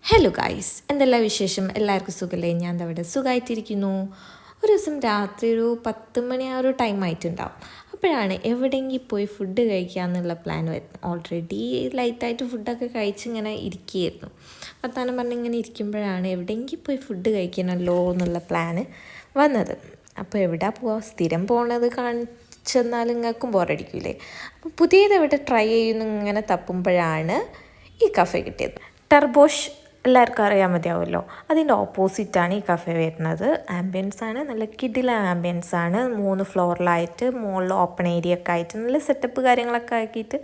Hello guys, എന്തെല്ലാം വിശേഷം? എല്ലാവർക്കും സുഖമല്ലേ? ഞാൻ അവിടെ സുഖമായിട്ടിരിക്കുന്നു. ഒരു ദിവസം രാത്രി ഒരു 10 മണി ആ ഒരു ടൈം ആയിട്ടുണ്ടാവും. അപ്പോഴാണ് എവിടെയെങ്കിലും പോയി ഫുഡ് കഴിക്കാമെന്നുള്ള പ്ലാൻ വരുന്നത്. ഓൾറെഡി ലൈറ്റായിട്ട് ഫുഡൊക്കെ കഴിച്ചിങ്ങനെ ഇരിക്കുകയായിരുന്നു. വർത്താനം പറഞ്ഞിങ്ങനെ ഇരിക്കുമ്പോഴാണ് എവിടെയെങ്കിലും പോയി ഫുഡ് കഴിക്കണമല്ലോ എന്നുള്ള പ്ലാന് വന്നത്. അപ്പോൾ എവിടെ പോവാം? സ്ഥിരം പോണത് കാണിച്ചെന്നാൽ നിങ്ങൾക്കും ബോറടിക്കൂലേ? അപ്പോൾ പുതിയത് എവിടെ ട്രൈ ചെയ്യുന്നു ഇങ്ങനെ തപ്പുമ്പോഴാണ് ഈ കഫേ കിട്ടിയത്. ടർബോഷ് എല്ലാവർക്കും അറിയാൻ മതിയാവുമല്ലോ. അതിൻ്റെ ഓപ്പോസിറ്റാണ് ഈ കഫേ വരുന്നത്. ആംബിയൻസാണ് നല്ല കിടില ആംബിയൻസാണ്. 3 ഫ്ലോറിലായിട്ട് മുകളിൽ ഓപ്പൺ ഏരിയ ഒക്കെ ആയിട്ട് നല്ല സെറ്റപ്പ് കാര്യങ്ങളൊക്കെ ആക്കിയിട്ട്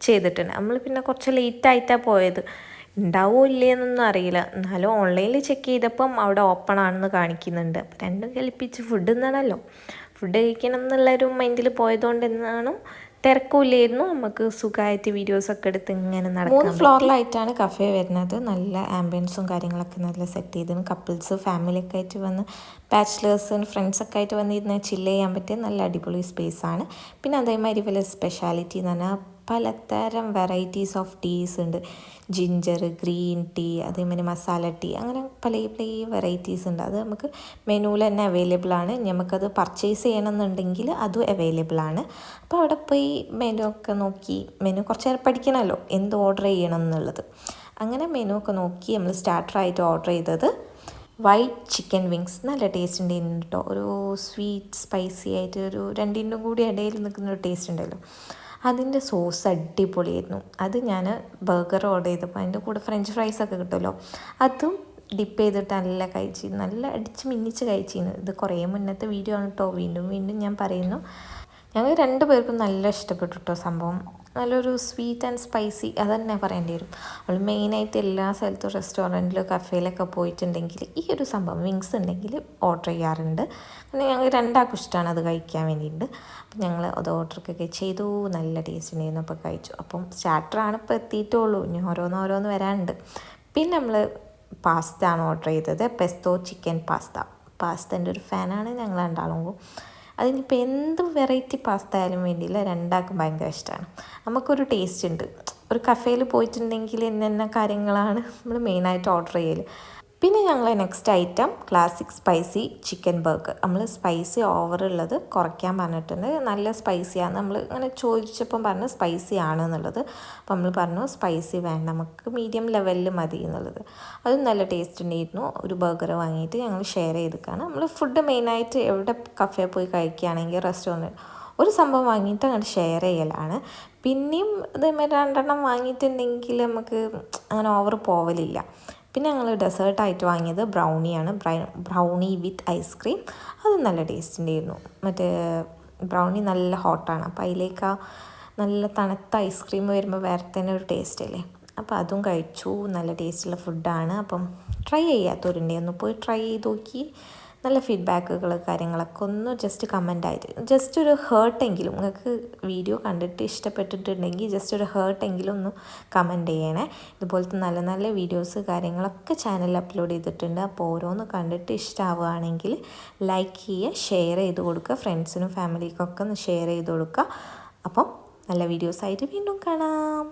ചെയ്തിട്ടുണ്ട്. നമ്മൾ പിന്നെ കുറച്ച് ലേറ്റായിട്ടാണ് പോയത്. ഉണ്ടാവുമോ ഇല്ലയെന്നൊന്നും അറിയില്ല. എന്നാലും ഓൺലൈനിൽ ചെക്ക് ചെയ്തപ്പം അവിടെ ഓപ്പൺ ആണെന്ന് കാണിക്കുന്നുണ്ട്. അപ്പം രണ്ടും കൽപ്പിച്ച് ഫുഡ് എന്നാണല്ലോ, ഫുഡ് കഴിക്കണം എന്നുള്ളൊരു മൈൻഡിൽ പോയതുകൊണ്ട് എന്നാണ് തിരക്കില്ലായിരുന്നു. നമുക്ക് സുഖമായിട്ട് വീഡിയോസൊക്കെ എടുത്ത് ഇങ്ങനെ നടക്കാം. 3 ഫ്ലോറിലായിട്ടാണ് കഫേ വരുന്നത്. നല്ല ആംബിയൻസും കാര്യങ്ങളൊക്കെ നല്ല സെറ്റ് ചെയ്തിരുന്നു. കപ്പിൾസ് ഫാമിലിയൊക്കെ ആയിട്ട് വന്ന് ബാച്ചിലേഴ്സ് ഫ്രണ്ട്സൊക്കെ ആയിട്ട് വന്നിരുന്ന് ചില്ല് ചെയ്യാൻ പറ്റിയ നല്ല അടിപൊളി സ്പേസാണ്. പിന്നെ അതേമാതിരി വലിയ സ്പെഷ്യാലിറ്റി എന്ന് പറഞ്ഞാൽ പലതരം വെറൈറ്റീസ് ഓഫ് ടീസ് ഉണ്ട്. ജിഞ്ചർ, ഗ്രീൻ ടീ, അതേമാതിരി മസാല ടീ, അങ്ങനെ പല വെറൈറ്റീസ് ഉണ്ട്. അത് നമുക്ക് മെനുവിൽ തന്നെ അവൈലബിൾ ആണ്. നമുക്കത് പർച്ചേസ് ചെയ്യണമെന്നുണ്ടെങ്കിൽ അതും അവൈലബിൾ ആണ്. അപ്പോൾ അവിടെ പോയി മെനു ഒക്കെ നോക്കി, മെനു കുറച്ച് നേരം പഠിക്കണമല്ലോ എന്ത് ഓർഡർ ചെയ്യണം എന്നുള്ളത്. അങ്ങനെ മെനു ഒക്കെ നോക്കി നമ്മൾ സ്റ്റാർട്ടറായിട്ട് ഓർഡർ ചെയ്തത് വൈറ്റ് ചിക്കൻ വിങ്സ്. നല്ല ടേസ്റ്റ് ഉണ്ടായിരുന്നു കേട്ടോ. ഒരു സ്വീറ്റ് സ്പൈസി ആയിട്ട് ഒരു രണ്ടിൻ്റെ കൂടി ഇടയിൽ നിൽക്കുന്ന ഒരു ടേസ്റ്റ് ഉണ്ടല്ലോ. അതിൻ്റെ സോസ് അടിപൊളിയായിരുന്നു. അത് ഞാൻ ബർഗർ ഓർഡർ ചെയ്തപ്പോൾ അതിൻ്റെ കൂടെ ഫ്രഞ്ച് ഫ്രൈസൊക്കെ കിട്ടുമല്ലോ, അതും ഡിപ്പ് ചെയ്തിട്ട് നല്ല കഴിച്ചിരുന്നു. നല്ല അടിച്ച് മിന്നിച്ച് കഴിച്ചിരുന്നു. ഇത് കുറേ മുന്നത്തെ വീഡിയോ ആണ് കേട്ടോ. വീണ്ടും ഞാൻ പറയുന്നു, ഞങ്ങൾ 2 പേർക്കും നല്ല ഇഷ്ടപ്പെട്ടു കേട്ടോ സംഭവം. നല്ലൊരു സ്വീറ്റ് ആൻഡ് സ്പൈസി അത് തന്നെ പറയേണ്ടി വരും. നമ്മൾ മെയിനായിട്ട് എല്ലാ സ്ഥലത്തും റെസ്റ്റോറൻറ്റിലോ കഫേയിലൊക്കെ പോയിട്ടുണ്ടെങ്കിൽ ഈ ഒരു സംഭവം വിങ്സ് ഉണ്ടെങ്കിൽ ഓർഡർ ചെയ്യാറുണ്ട്. അങ്ങനെ ഞങ്ങൾ 2 ഇഷ്ടമാണ് അത് കഴിക്കാൻ വേണ്ടിയിട്ട്. അപ്പം ഞങ്ങൾ അത് ഓർഡറൊക്കെ ചെയ്തു. നല്ല ടേസ്റ്റ് ഉണ്ടായിരുന്നു. അപ്പോൾ കഴിച്ചു. അപ്പം സ്റ്റാർട്ടറാണ് ഇപ്പോൾ എത്തിയിട്ടുള്ളൂ. ഇനി ഓരോന്ന് വരാനുണ്ട്. പിന്നെ നമ്മൾ പാസ്ത ആണ് ഓർഡർ ചെയ്തത്. പെസ്തോ ചിക്കൻ പാസ്തൻ്റെ ഒരു ഫാനാണ് ഞങ്ങൾ രണ്ടാളും. അതിനിപ്പോൾ എന്ത് വെറൈറ്റി പാസ്ത ആയാലും വേണ്ടിയില്ല, 2 ഭയങ്കര ഇഷ്ടമാണ്. നമുക്കൊരു ടേസ്റ്റ് ഉണ്ട്. ഒരു കഫേയിൽ പോയിട്ടുണ്ടെങ്കിൽ ഇന്ന കാര്യങ്ങളാണ് നമ്മൾ മെയിനായിട്ട് ഓർഡർ ചെയ്യൽ. പിന്നെ ഞങ്ങൾ next item classic spicy chicken burger. നമ്മൾ സ്പൈസി ഓവറുള്ളത് കുറയ്ക്കാൻ പറഞ്ഞിട്ടുണ്ട്. നല്ല സ്പൈസിയാണ്. നമ്മൾ ഇങ്ങനെ ചോദിച്ചപ്പം പറഞ്ഞു സ്പൈസി ആണ് എന്നുള്ളത്. അപ്പോൾ നമ്മൾ പറഞ്ഞു സ്പൈസി വേണ്ട, നമുക്ക് മീഡിയം ലെവലിൽ മതി എന്നുള്ളത്. അതും നല്ല ടേസ്റ്റ് ഉണ്ടായിരുന്നു. ഒരു ബർഗർ വാങ്ങിയിട്ട് ഞങ്ങൾ ഷെയർ ചെയ്തിട്ടാണ്. നമ്മൾ ഫുഡ് മെയിനായിട്ട് എവിടെ കഫേ പോയി കഴിക്കുകയാണെങ്കിൽ റെസ്റ്റോറൻറ്റ് ഒരു സംഭവം വാങ്ങിയിട്ട് അങ്ങോട്ട് ഷെയർ ചെയ്യലാണ്. പിന്നെയും ഇതേമാതിരി 2 വാങ്ങിയിട്ടുണ്ടെങ്കിൽ നമുക്ക് അങ്ങനെ ഓവർ പോവലില്ല. പിന്നെ ഞങ്ങൾ ഡെസേർട്ടായിട്ട് വാങ്ങിയത് ബ്രൗണിയാണ്. Brownie with ice cream. അത് നല്ല ടേസ്റ്റ് ഉണ്ടായിരുന്നു. മറ്റേ ബ്രൗണി നല്ല ഹോട്ടാണ്. അപ്പോൾ അതിലേക്ക് നല്ല തണുത്ത ഐസ്ക്രീം വരുമ്പോൾ വേറെ തന്നെ ഒരു ടേസ്റ്റ് അല്ലേ. അപ്പോൾ അതും കഴിച്ചു. നല്ല ടേസ്റ്റുള്ള ഫുഡാണ്. അപ്പം ട്രൈ ചെയ്യാത്തവരുണ്ടെങ്കിൽ ഒന്ന് പോയി ട്രൈ ചെയ്ത് നോക്കി. നല്ല ഫീഡ്ബാക്കുകൾ കാര്യങ്ങളൊക്കെ ഒന്ന് ജസ്റ്റ് കമൻ്റായിട്ട് ജസ്റ്റ് ഒരു ഹേർട്ടെങ്കിലും, നിങ്ങൾക്ക് വീഡിയോ കണ്ടിട്ട് ഇഷ്ടപ്പെട്ടിട്ടുണ്ടെങ്കിൽ ജസ്റ്റ് ഒരു ഹേർട്ടെങ്കിലും ഒന്ന് കമൻറ്റ് ചെയ്യണേ. ഇതുപോലത്തെ നല്ല നല്ല വീഡിയോസ് കാര്യങ്ങളൊക്കെ ചാനലിൽ അപ്ലോഡ് ചെയ്തിട്ടുണ്ട്. അപ്പോൾ ഓരോന്ന് കണ്ടിട്ട് ഇഷ്ടമാവുകയാണെങ്കിൽ ലൈക്ക് ചെയ്യുക, ഷെയർ ചെയ്ത് കൊടുക്കുക, ഫ്രണ്ട്സിനും ഫാമിലിക്കൊക്കെ ഒന്ന് ഷെയർ ചെയ്ത് കൊടുക്കുക. അപ്പം നല്ല വീഡിയോസായിട്ട് വീണ്ടും കാണാം.